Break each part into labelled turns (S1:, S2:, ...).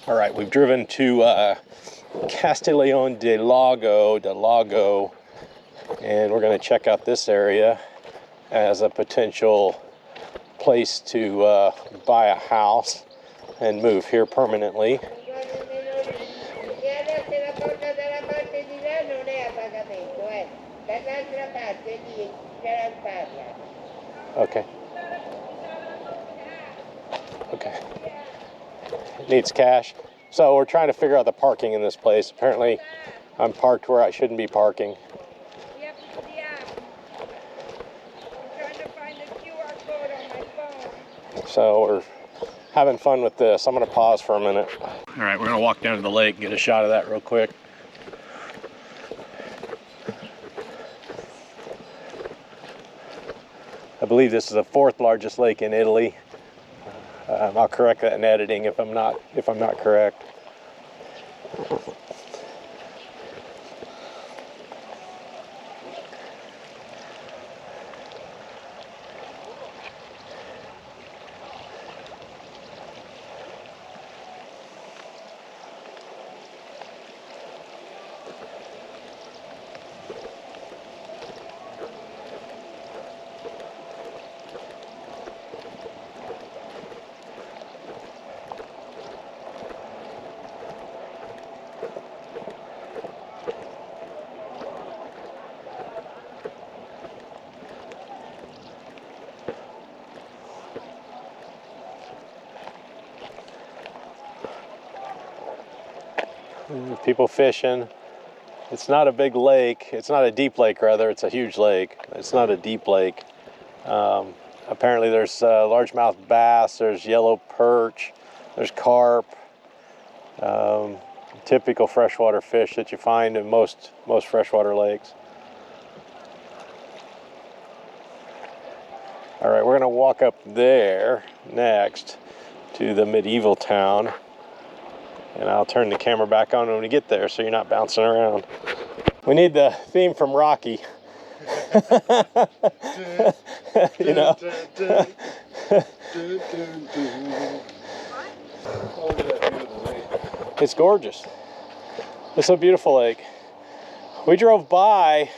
S1: All right, we've driven to Castiglione Del Lago, and we're going to check out this area as a potential place to buy a house and move here permanently. Okay. Okay. It needs cash. So we're trying to figure out the parking in this place. Apparently, I'm parked where I shouldn't be parking.
S2: Yep, the app. I'm trying to find the QR code on my phone.
S1: So we're having fun with this. I'm going to pause for a minute. All right, we're going to walk down to the lake and get a shot of that real quick. I believe this is the 4th largest lake in Italy. I'll correct that in editing if I'm not correct. People fishing. It's not a big lake. It's not a deep lake, rather. It's a huge lake. It's not a deep lake. Apparently there's largemouth bass, there's yellow perch, there's carp, typical freshwater fish that you find in most freshwater lakes. All right, we're gonna walk up there next to the medieval town. And I'll turn the camera back on when we get there so you're not bouncing around. We need the theme from Rocky. You know? It's gorgeous. It's a beautiful lake. We drove by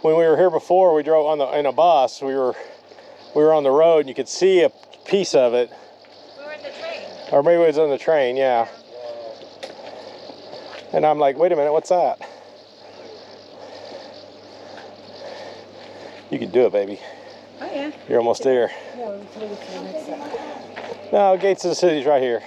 S1: when we were here before. We drove in a bus. We were on the road and you could see a piece of it.
S2: We were in the train.
S1: Or maybe it was on the train, yeah. And I'm like, wait a minute, what's that? You can do it, baby.
S2: Oh, yeah.
S1: You're almost there.
S2: Yeah, we'll take it to the next side.
S1: No, Gates of the City's right here.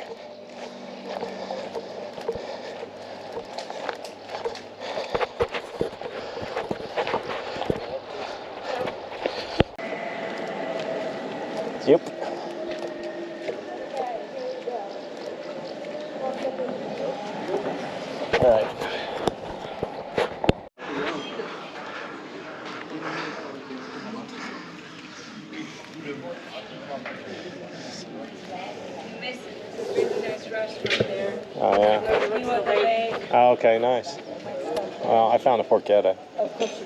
S1: Yep. All right.
S2: Really nice restaurant there.
S1: Oh, yeah.
S2: You want the lake?
S1: Oh, okay, nice. Well, I found a porchetta.
S2: Of course you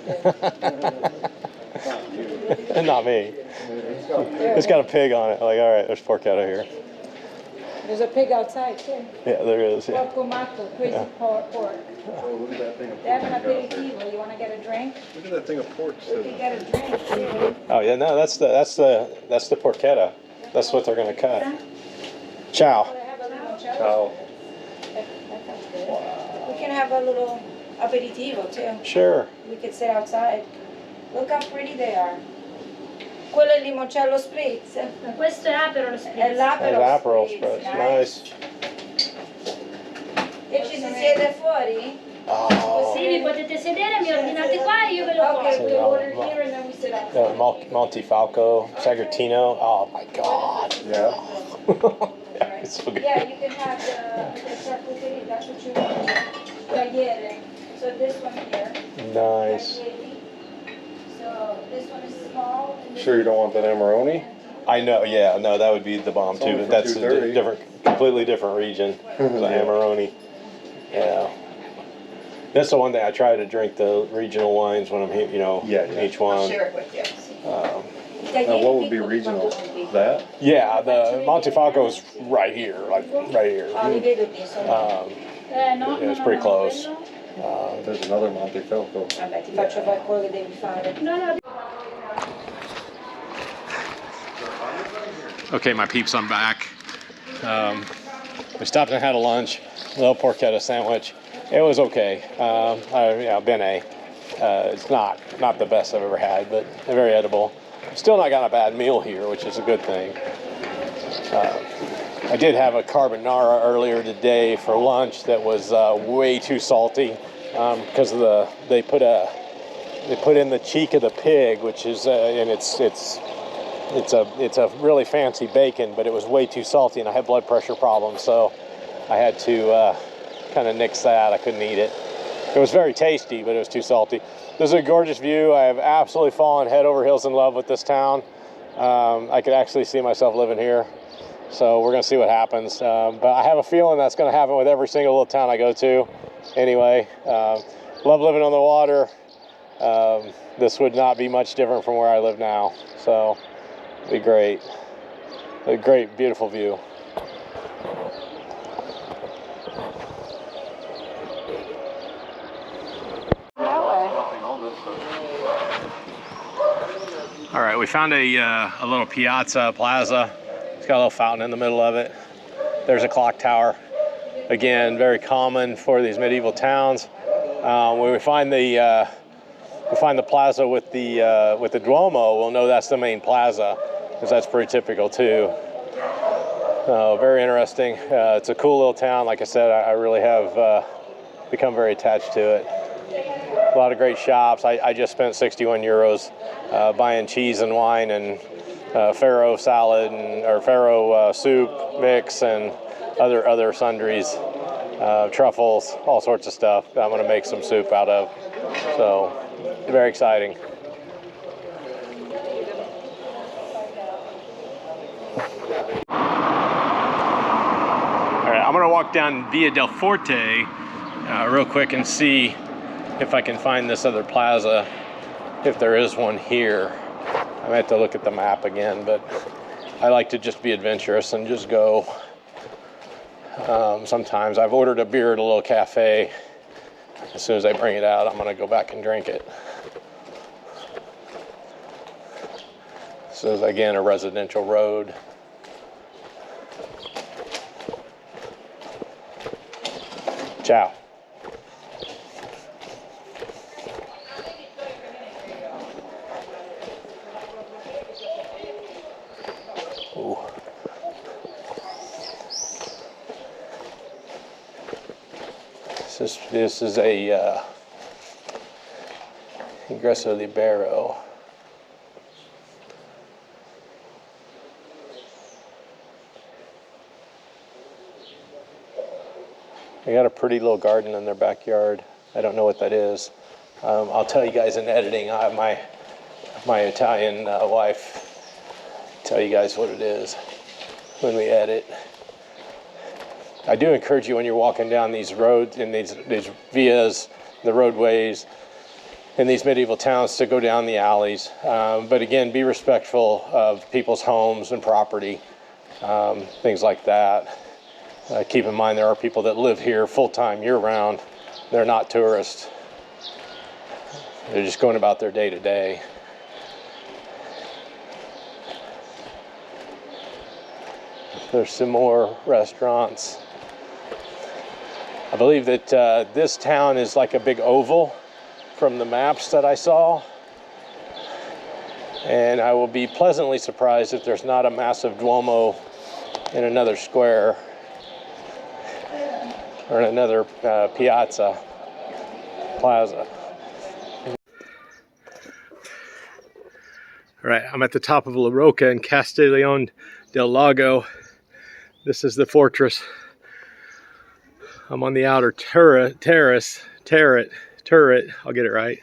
S2: did.
S1: Not me. It's got a pig on it. Like, all right, there's porchetta here.
S2: There's a pig outside, too.
S1: Yeah, there is. Yeah.
S2: Porco matto, crazy pork.
S3: Oh, look at that thing of
S2: They have an
S3: pork.
S2: aperitivo. You want to get a drink?
S3: Look at that thing of pork.
S2: We can get a drink, too.
S1: Oh yeah, no, that's the porchetta. That's what they're gonna cut. Ciao.
S2: They have a limoncello.
S3: Cow.
S2: That sounds good. We can have a little aperitivo, too.
S1: Sure.
S2: We could sit outside. Look how pretty they are. Quello è il limoncello spritz.
S4: Questo è Aperol Spritz.
S2: È l'Aperol
S1: Aperol
S2: spritz.
S1: Spritz. Nice.
S2: E ci si siede fuori?
S1: Oh.
S4: Sì, vi potete sedere, mi ordinate qua e io ve lo
S2: Okay,
S4: porto.
S2: we order here and then we sit outside.
S1: Montefalco, Sagrantino. Oh my God.
S3: Yeah.
S1: Yeah, it's so good.
S2: Yeah, you can have the charcuterie, that's what you want. Tagliere. So this one here.
S1: Nice.
S2: Taglieri. So this one is small. And this
S3: Sure you don't want that Amarone?
S1: I know. Yeah, no, that would be the bomb
S3: It's
S1: too.
S3: only
S1: But
S3: for
S1: that's a
S3: $2.30.
S1: completely different region. The Amarone. Yeah. That's the one thing I try to drink the regional wines when I'm here. You know,
S3: Yeah, yeah.
S1: each one.
S2: Share it with you.
S3: Now, what would be regional? That?
S1: Yeah, the Monte Falco's right here, like right here.
S4: No,
S1: It was pretty close.
S3: There's another Monte Falco.
S2: Vabbè, ti faccio fare quello che devi fare.
S4: no.
S1: Okay, my peeps, I'm back. We stopped and had a lunch, a little porchetta sandwich. It was okay. Bene. It's not the best I've ever had, but very edible. Still not got a bad meal here, which is a good thing. I did have a carbonara earlier today for lunch that was way too salty because of they put in the cheek of the pig, which is and it's a really fancy bacon, but it was way too salty, and I had blood pressure problems, so I had to kind of nix that. I couldn't eat it. It was very tasty, but it was too salty. This is a gorgeous view. I have absolutely fallen head over heels in love with this town. I could actually see myself living here, so we're gonna see what happens. But I have a feeling that's gonna happen with every single little town I go to. Anyway, love living on the water. This would not be much different from where I live now, so it'd be great. A great, beautiful view. All right, we found a little plaza. It's got a little fountain in the middle of it. There's a clock tower. Again, very common for these medieval towns. When we find the plaza with the Duomo, we'll know that's the main plaza, because that's pretty typical too. Very interesting. It's a cool little town. Like I said, I really have become very attached to it. A lot of great shops. I just spent 61 euros buying cheese and wine and farro salad or farro soup mix and other sundries, truffles, all sorts of stuff that I'm going to make some soup out of. So very exciting. All right, I'm going to walk down Via del Forte real quick and see if I can find this other plaza, if there is one here. I might have to look at the map again, but I like to just be adventurous and just go. Sometimes I've ordered a beer at a little cafe. As soon as I bring it out, I'm gonna go back and drink it. This is again a residential road. Ciao. Ooh. This is a Ingresso Libero. They got a pretty little garden in their backyard. I don't know what that is. I'll tell you guys in editing. I have my Italian wife tell you guys what it is when we edit. I do encourage you when you're walking down these roads in these vias, the roadways in these medieval towns, to go down the alleys. But again, be respectful of people's homes and property, things like that. Keep in mind there are people that live here full-time, year-round. They're not tourists. They're just going about their day-to-day. There's some more restaurants. I believe that this town is like a big oval from the maps that I saw. And I will be pleasantly surprised if there's not a massive Duomo in another square or in another plaza. All right, I'm at the top of La Rocca in Castiglione Del Lago. This is the fortress. I'm on the outer turret, I'll get it right.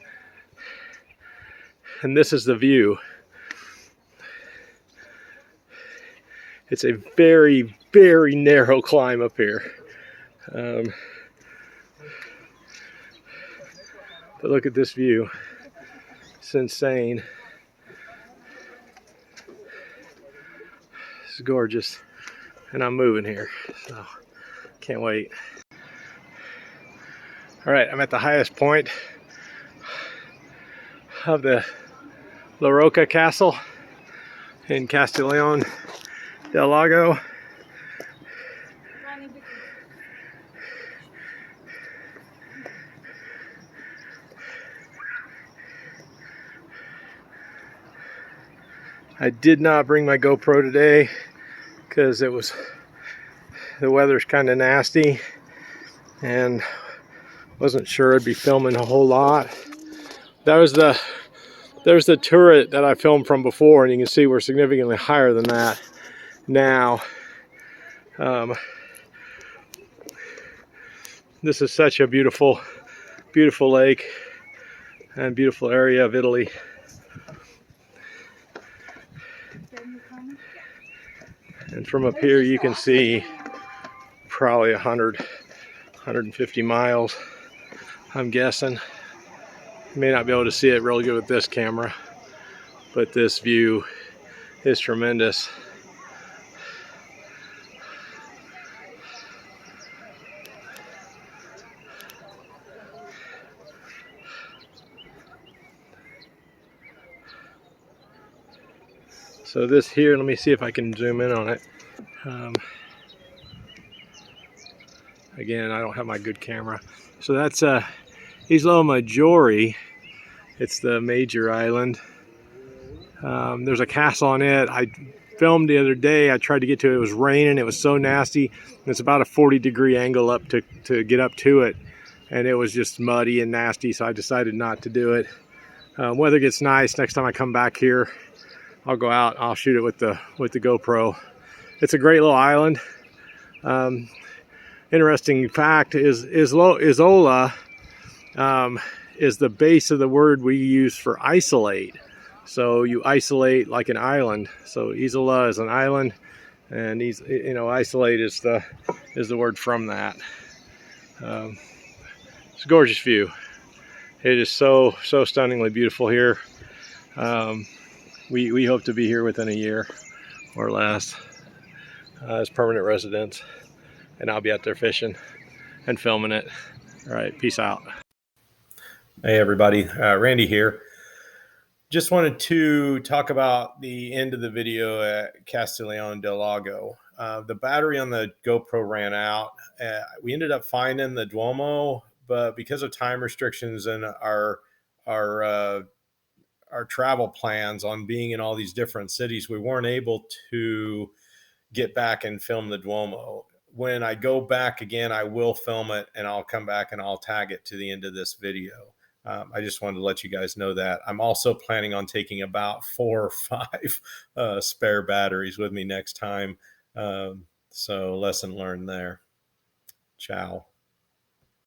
S1: And this is the view. It's a very, very narrow climb up here. But look at this view. It's insane. It's gorgeous. And I'm moving here, so can't wait. All right, I'm at the highest point of the La Rocca Castle in Castiglione Del Lago. I did not bring my GoPro today because the weather's kind of nasty and wasn't sure I'd be filming a whole lot. There's the turret that I filmed from before, and you can see we're significantly higher than that now. This is such a beautiful lake and beautiful area of Italy. And from up here you can see probably 150 miles, I'm guessing. You may not be able to see it really good with this camera, but this view is tremendous. So this here, let me see if I can zoom in on it. Again, I don't have my good camera. So that's Isla Maggiore. It's the major island. There's a castle on it. I filmed the other day. I tried to get to it. It was raining. It was so nasty. It's about a 40-degree angle up to get up to it. And it was just muddy and nasty, so I decided not to do it. Weather gets nice. Next time I come back here, I'll go out. I'll shoot it with the GoPro. It's a great little island. Interesting fact is Isola is the base of the word we use for isolate. So you isolate like an island. So Isola is an island, and isolate is the word from that. It's a gorgeous view. It is so stunningly beautiful here. We hope to be here within a year or less as permanent residents, and I'll be out there fishing and filming it. All right, peace out. Hey everybody, Randy here. Just wanted to talk about the end of the video at Castiglione Del Lago. The battery on the GoPro ran out. We ended up finding the Duomo, but because of time restrictions and our travel plans on being in all these different cities, we weren't able to get back and film the Duomo. When I go back again, I will film it, and I'll come back and I'll tag it to the end of this video. I just wanted to let you guys know that. I'm also planning on taking about 4 or 5 spare batteries with me next time. So lesson learned there. Ciao.